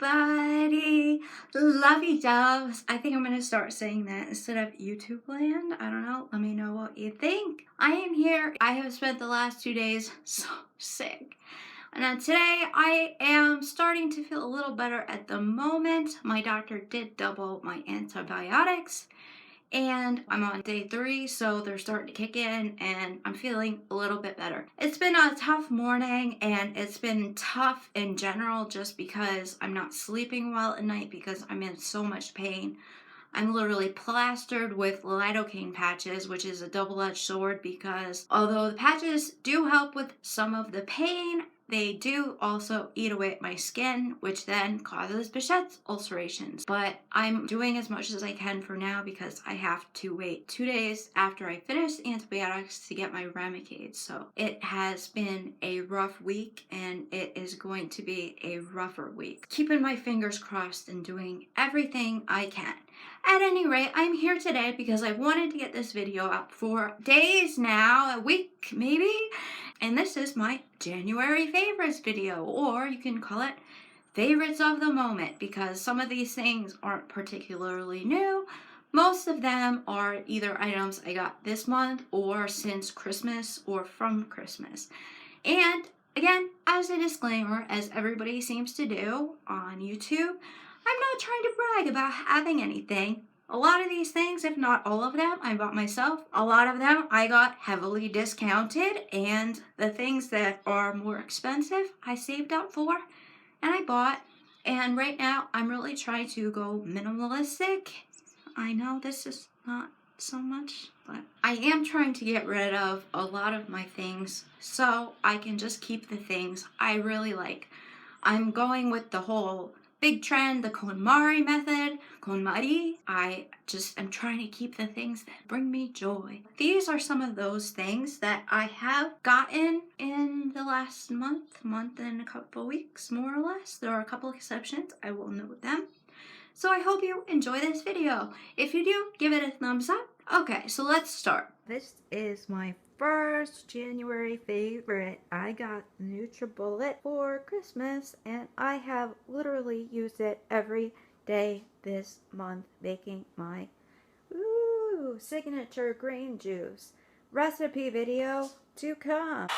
everybody. Lovey doves. I think I'm going to start saying that instead of YouTube land. I don't know. Let me know what you think. I am here. I have spent the last 2 days so sick. And then today I am starting to feel a little better at the moment. My doctor did double my antibiotics. And I'm on day 3, so they're starting to kick in, and I'm feeling a little bit better. It's been a tough morning, and it's been tough in general just because I'm not sleeping well at night because I'm in so much pain. I'm literally plastered with lidocaine patches, which is a double-edged sword because although the patches do help with some of the pain, they do also eat away at my skin, which then causes Behçet's ulcerations. But I'm doing as much as I can for now because I have to wait 2 days after I finish antibiotics to get my Remicade. So it has been a rough week, and it is going to be a rougher week. Keeping my fingers crossed and doing everything I can. At any rate, I'm here today because I wanted to get this video up for days now, a week maybe, and this is my January favorites video, or you can call it favorites of the moment, because some of these things aren't particularly new. Most of them are either items I got this month or since Christmas or from Christmas. And again, as a disclaimer, as everybody seems to do on YouTube, I'm not trying to brag about having anything. A lot of these things, if not all of them, I bought myself. A lot of them I got heavily discounted, and the things that are more expensive I saved up for and I bought. And right now I'm really trying to go minimalistic. I know this is not so much, but I am trying to get rid of a lot of my things so I can just keep the things I really like. I'm going with the whole big trend, the KonMari method, KonMari. I just am trying to keep the things that bring me joy. These are some of those things that I have gotten in the last month and a couple weeks, more or less. There are a couple exceptions. I will note them. So I hope you enjoy this video. If you do, give it a thumbs up. Okay, so let's start. This is my first January favorite. I got NutriBullet for Christmas, and I have literally used it every day this month, making my signature green juice. Recipe video to come.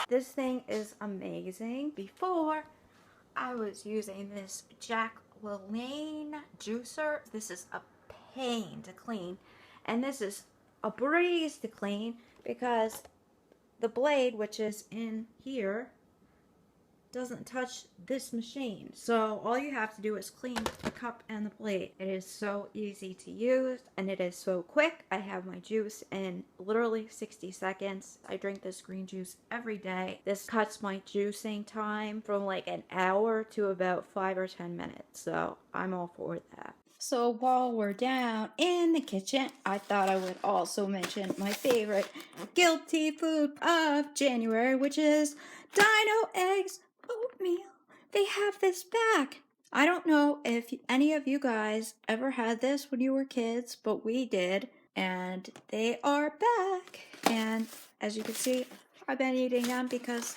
This thing is amazing. Before, I was using this Jack LaLanne juicer. This is a pain to clean, and this is a breeze to clean because the blade, which is in here, doesn't touch this machine. So all you have to do is clean the cup and the blade. It is so easy to use, and it is so quick. I have my juice in literally 60 seconds. I drink this green juice every day. This cuts my juicing time from like an hour to about 5 or 10 minutes. So I'm all for that. So while we're down in the kitchen, I thought I would also mention my favorite guilty food of January, which is Dino Eggs Oatmeal. They have this back. I don't know if any of you guys ever had this when you were kids, but we did, and they are back. And as you can see, I've been eating them because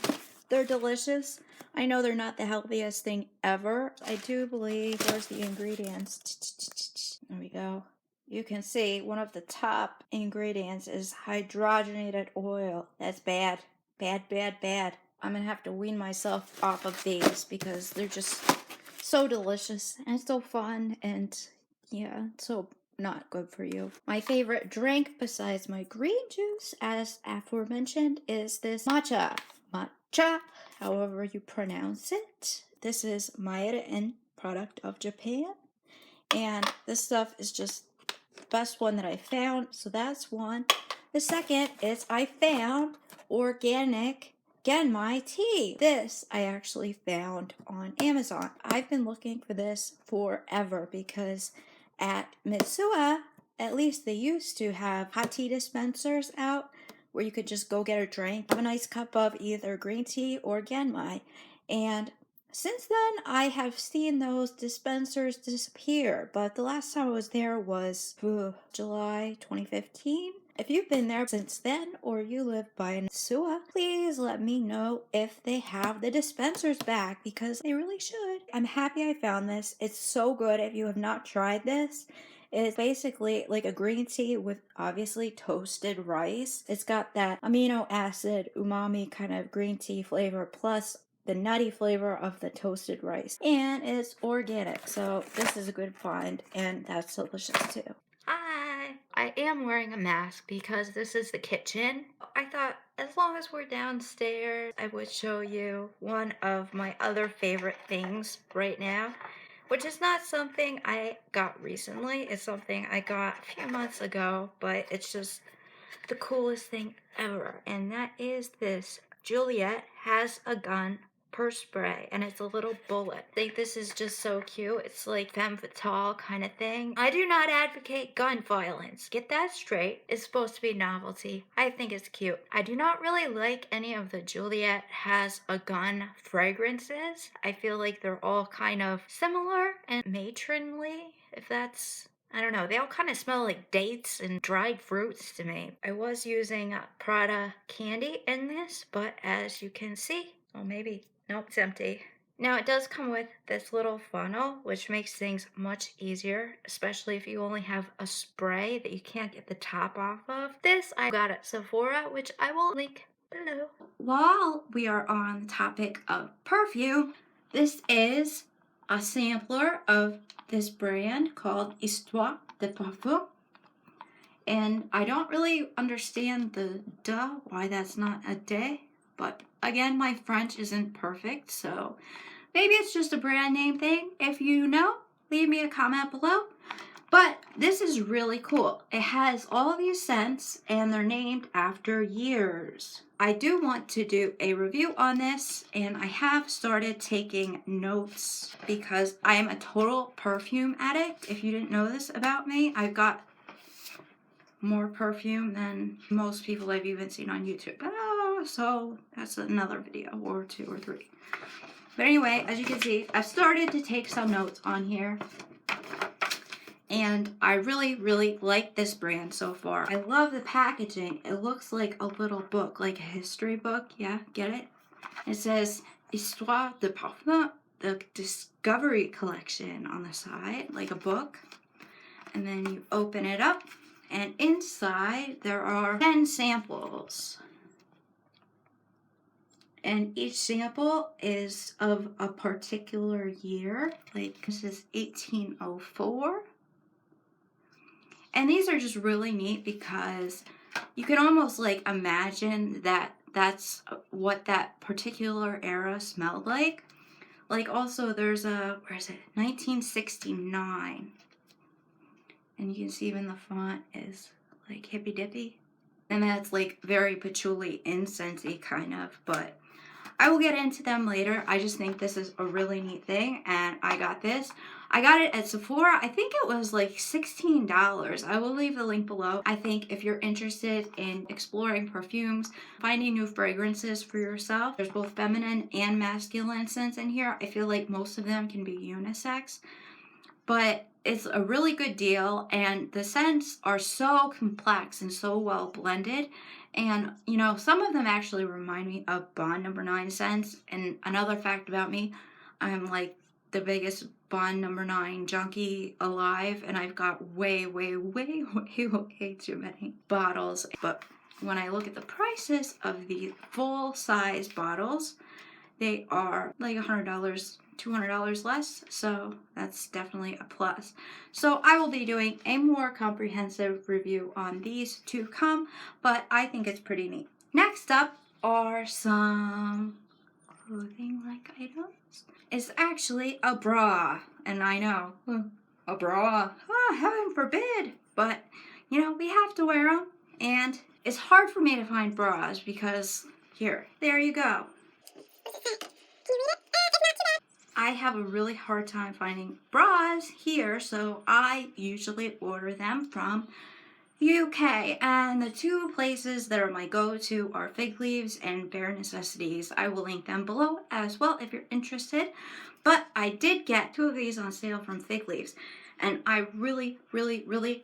they're delicious. I know they're not the healthiest thing ever. I do believe, where's the ingredients? There we go. You can see one of the top ingredients is hydrogenated oil. That's bad. Bad, bad, bad. I'm gonna have to wean myself off of these because they're just so delicious and so fun, and yeah, so not good for you. My favorite drink besides my green juice, as aforementioned, is this matcha, however you pronounce it. This is Made-in product of Japan, and this stuff is just the best one that I found, so that's one. The second is I found organic Genmai tea. This I actually found on Amazon. I've been looking for this forever because at Mitsuya, at least they used to have hot tea dispensers out where you could just go get a drink, have a nice cup of either green tea or Genmai. And since then, I have seen those dispensers disappear, but the last time I was there was July 2015. If you've been there since then or you live by Sua, please let me know if they have the dispensers back because they really should. I'm happy I found this. It's so good if you have not tried this. It's basically like a green tea with obviously toasted rice. It's got that amino acid umami kind of green tea flavor plus the nutty flavor of the toasted rice. And it's organic, so this is a good find and that's delicious too. Hi! I am wearing a mask because this is the kitchen. I thought as long as we're downstairs, I would show you one of my other favorite things right now, which is not something I got recently. It's something I got a few months ago, but it's just the coolest thing ever. And that is this Juliet Has a Gun purse spray, and it's a little bullet. I think this is just so cute. It's like femme fatale kind of thing. I do not advocate gun violence. Get that straight. It's supposed to be novelty. I think it's cute. I do not really like any of the Juliet Has a Gun fragrances. I feel like they're all kind of similar and matronly, if that's, I don't know, they all kind of smell like dates and dried fruits to me. I was using Prada candy in this, but as you can see, well, maybe, nope, it's empty. Now it does come with this little funnel, which makes things much easier, especially if you only have a spray that you can't get the top off of. This I got at Sephora, which I will link below. While we are on the topic of perfume, this is a sampler of this brand called Histoire de Parfum. And I don't really understand the why that's not a de, but again, my French isn't perfect, so maybe it's just a brand name thing. If you know, leave me a comment below. But this is really cool. It has all these scents and they're named after years. I do want to do a review on this and I have started taking notes because I am a total perfume addict. If you didn't know this about me, I've got more perfume than most people I've even seen on YouTube. So that's another video or 2 or 3. But anyway, as you can see, I've started to take some notes on here. And I really, really like this brand so far. I love the packaging. It looks like a little book, like a history book. Yeah, get it? It says Histoire de Parfum, the Discovery Collection on the side, like a book. And then you open it up, and inside there are 10 samples. And each sample is of a particular year. Like this is 1804. And these are just really neat because you can almost like imagine that that's what that particular era smelled like. Like also there's a, where is it? 1969. And you can see even the font is like hippy dippy. And that's like very patchouli incensey kind of, but I will get into them later. I just think this is a really neat thing and I got this. I got it at Sephora. I think it was like $16. I will leave the link below. I think if you're interested in exploring perfumes, finding new fragrances for yourself, there's both feminine and masculine scents in here. I feel like most of them can be unisex, but it's a really good deal and the scents are so complex and so well blended. And you know, some of them actually remind me of Bond No. 9 scents. And another fact about me, I'm like the biggest Bond No. 9 junkie alive, and I've got way too many bottles. But when I look at the prices of the full size bottles, they are like $100, $200 less, so that's definitely a plus. So I will be doing a more comprehensive review on these to come, but I think it's pretty neat. Next up are some clothing-like items. It's actually a bra, and I know, a bra, heaven forbid, but you know, we have to wear them, and it's hard for me to find bras because, there you go. I have a really hard time finding bras here, so I usually order them from UK, and the 2 places that are my go-to are Fig Leaves and Bare Necessities. I will link them below as well if you're interested, but I did get 2 of these on sale from Fig Leaves, and I really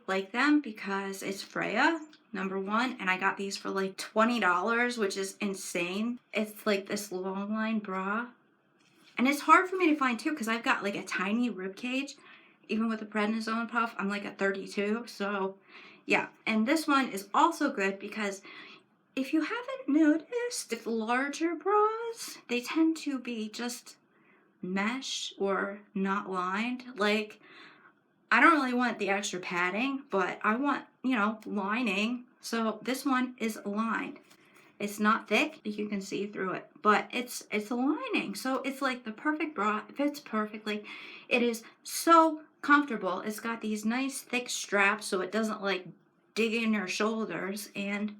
like them because it's Freya, number one, and I got these for like $20, which is insane. It's like this long line bra, and it's hard for me to find too because I've got like a tiny rib cage. Even with the prednisone puff, I'm like a 32, so yeah. And this one is also good because if you haven't noticed, if larger bras, they tend to be just mesh or not lined. Like, I don't really want the extra padding, but I want, you know, lining. So this one is lined. It's not thick, you can see through it, but it's a lining. So it's like the perfect bra. It fits perfectly. It is so comfortable. It's got these nice thick straps so it doesn't like dig in your shoulders, and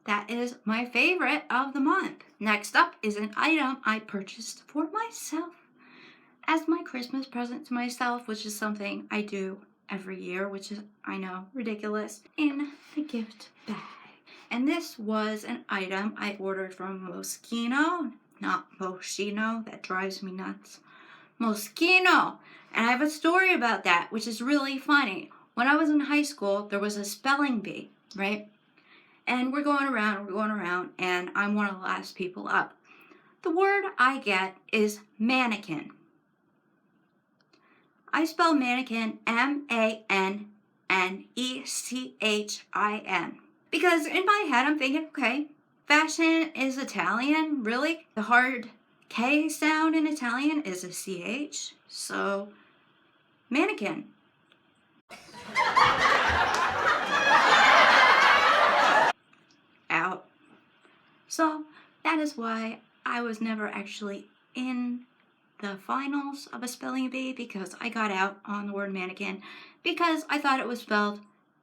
that is my favorite of the month. Next up is an item I purchased for myself as my Christmas present to myself, which is something I do every year, which is, I know, ridiculous, in the gift bag. And this was an item I ordered from Moschino, not Moschino, that drives me nuts. Moschino! And I have a story about that, which is really funny. When I was in high school, there was a spelling bee, right? And we're going around, and I'm one of the last people up. The word I get is mannequin. I spell mannequin M-A-N-N-E-C-H-I-N. Because in my head I'm thinking, okay, fashion is Italian, really? The hard K sound in Italian is a CH, so mannequin. Out. So that is why I was never actually in the finals of a spelling bee, because I got out on the word mannequin because I thought it was spelled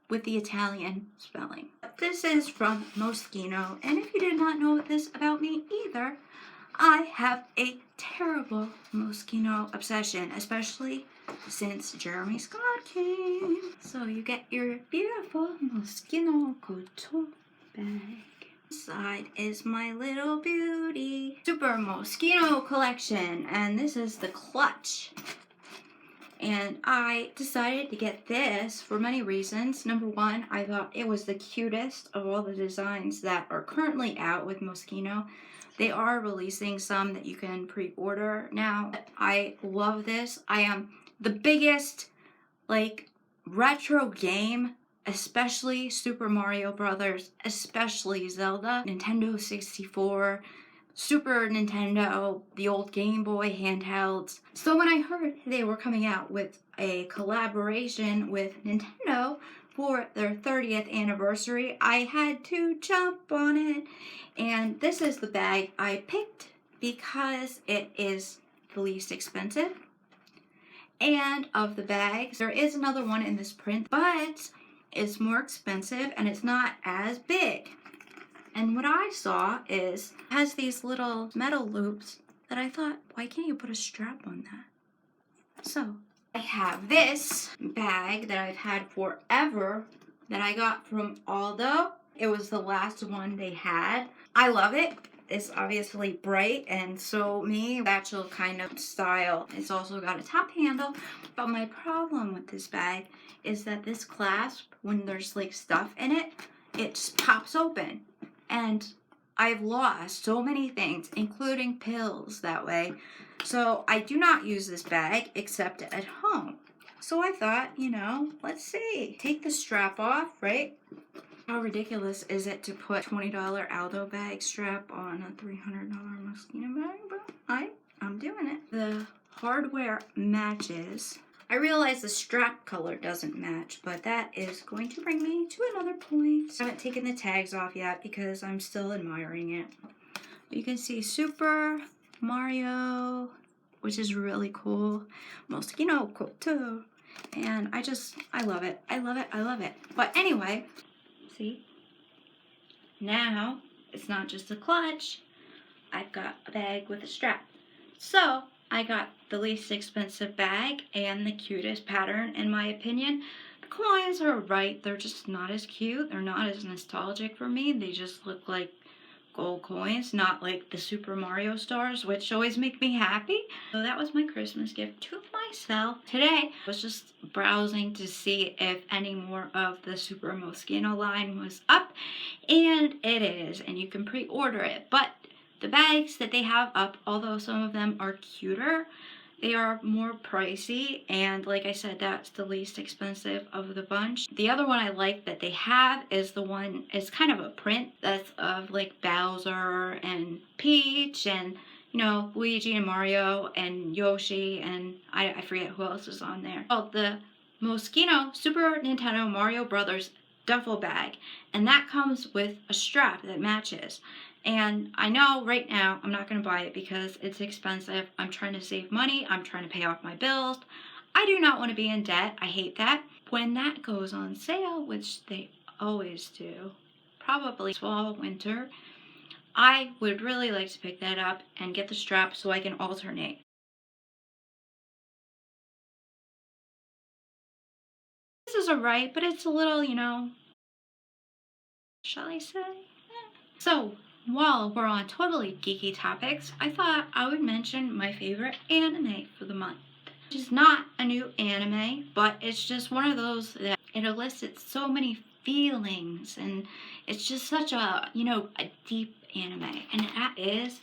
with the Italian spelling. This is from Moschino, and if you did not know this about me either, I have a terrible Moschino obsession, especially since Jeremy Scott came. So you get your beautiful Moschino couture bag. Inside is my little beauty Super Moschino collection, and this is the clutch. And I decided to get this for many reasons. Number one, I thought it was the cutest of all the designs that are currently out with Moschino. They are releasing some that you can pre-order now. I love this. I am the biggest like retro game, especially Super Mario Brothers, especially Zelda, Nintendo 64, Super Nintendo, the old Game Boy handhelds. So when I heard they were coming out with a collaboration with Nintendo for their 30th anniversary, I had to jump on it. And this is the bag I picked because it is the least expensive. And of the bags, there is another one in this print, but it's more expensive and it's not as big. And what I saw is it has these little metal loops that I thought, why can't you put a strap on that? So I have this bag that I've had forever that I got from Aldo. It was the last one they had. I love it. It's obviously bright and so me, satchel kind of style. It's also got a top handle, but my problem with this bag is that this clasp, when there's like stuff in it, it just pops open. And I've lost so many things, including pills, that way. So I do not use this bag except at home. So I thought, you know, let's see. Take the strap off, right? How ridiculous is it to put $20 Aldo bag strap on a $300 Moschino bag? But I'm doing it. The hardware matches. I realize the strap color doesn't match, but that is going to bring me to another point. I haven't taken the tags off yet because I'm still admiring it. You can see Super Mario, which is really cool. Moschino couture. And I love it. I love it. I love it. But anyway, see? Now, it's not just a clutch. I've got a bag with a strap. So, I got the least expensive bag and the cutest pattern, in my opinion. The coins are right. They're just not as cute. They're not as nostalgic for me. They just look like gold coins, not like the Super Mario stars, which always make me happy. So that was my Christmas gift to myself. Today, I was just browsing to see if any more of the Super Moschino line was up, and it is, and you can pre-order it. But the bags that they have up, although some of them are cuter, they are more pricey, and like I said, that's the least expensive of the bunch. The other one I like that they have is the one, it's kind of a print that's of like Bowser and Peach and, you know, Luigi and Mario and Yoshi, and I forget who else is on there. Called the Moschino Super Nintendo Mario Brothers duffel bag, and that comes with a strap that matches. And I know right now I'm not going to buy it because it's expensive. I'm trying to save money. I'm trying to pay off my bills. I do not want to be in debt. I hate that. When that goes on sale, which they always do, probably fall, winter, I would really like to pick that up and get the strap so I can alternate. This is alright, but it's a little, you know, shall I say? So, while we're on totally geeky topics, I thought I would mention my favorite anime for the month. Which is not a new anime, but it's just one of those that it elicits so many feelings, and it's just such a, you know, a deep anime, and that is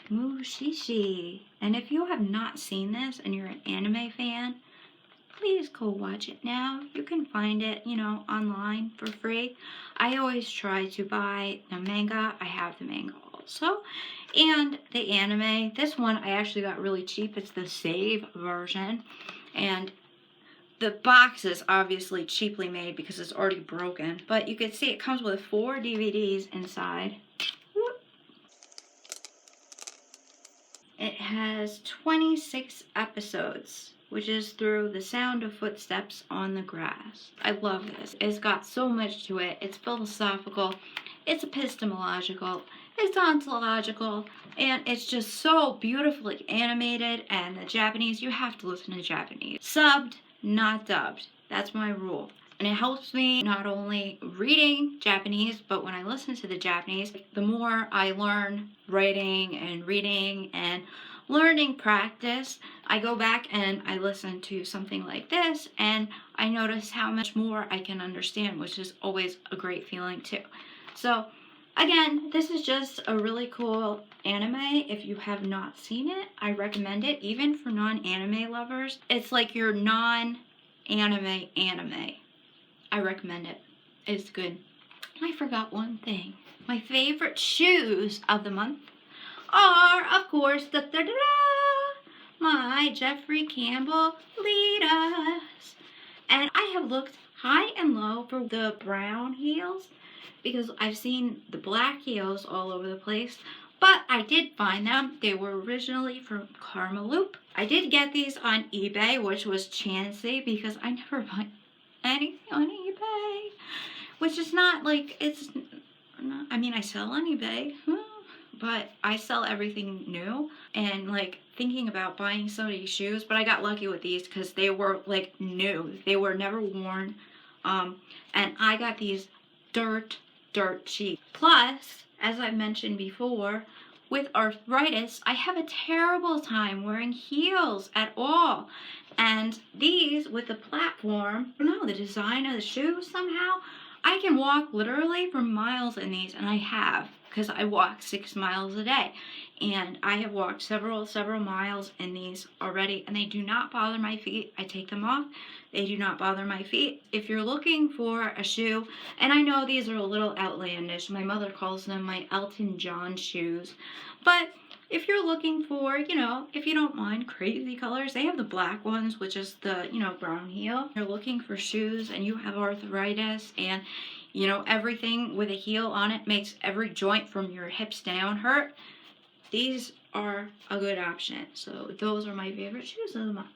Mushishi. And if you have not seen this and you're an anime fan, please go watch it now. You can find it, you know, online for free. I always try to buy the manga. I have the manga also. And the anime. This one I actually got really cheap. It's the save version. And the box is obviously cheaply made because it's already broken. But you can see it comes with 4 DVDs inside. It has 26 episodes, which is through the sound of footsteps on the grass. I love this. It's got so much to it. It's philosophical, it's epistemological, it's ontological, and it's just so beautifully animated. And the Japanese, you have to listen to Japanese. Subbed, not dubbed. That's my rule. And it helps me not only reading Japanese, but when I listen to the Japanese, the more I learn writing and reading and learning practice, I go back and I listen to something like this, and I notice how much more I can understand, which is always a great feeling too. So again, this is just a really cool anime. If you have not seen it, I recommend it, even for non-anime lovers. It's like your non-anime anime. I recommend it. It's good. I forgot one thing. My favorite shoes of the month are, of course, my Jeffrey Campbell Litas. And I have looked high and low for the brown heels because I've seen the black heels all over the place. But I did find them. They were originally from Karmaloop. I did get these on eBay, which was chancy because I never buy anything on eBay, which is not like, it's not, I mean, I sell on eBay, but I sell everything new, and like thinking about buying some of these shoes, but I got lucky with these because they were like new. They were never worn, and I got these dirt cheap. Plus, as I mentioned before, with arthritis, I have a terrible time wearing heels at all. And these, with the platform, I don't know, the design of the shoe somehow, I can walk literally for miles in these, and I have, because I walk 6 miles a day. And I have walked several miles in these already, and they do not bother my feet. I take them off. They do not bother my feet. If you're looking for a shoe, and I know these are a little outlandish, my mother calls them my Elton John shoes, but if you're looking for, you know, if you don't mind crazy colors, they have the black ones, which is the, you know, brown heel. If you're looking for shoes and you have arthritis and, you know, everything with a heel on it makes every joint from your hips down hurt, these are a good option. So those are my favorite shoes of the month.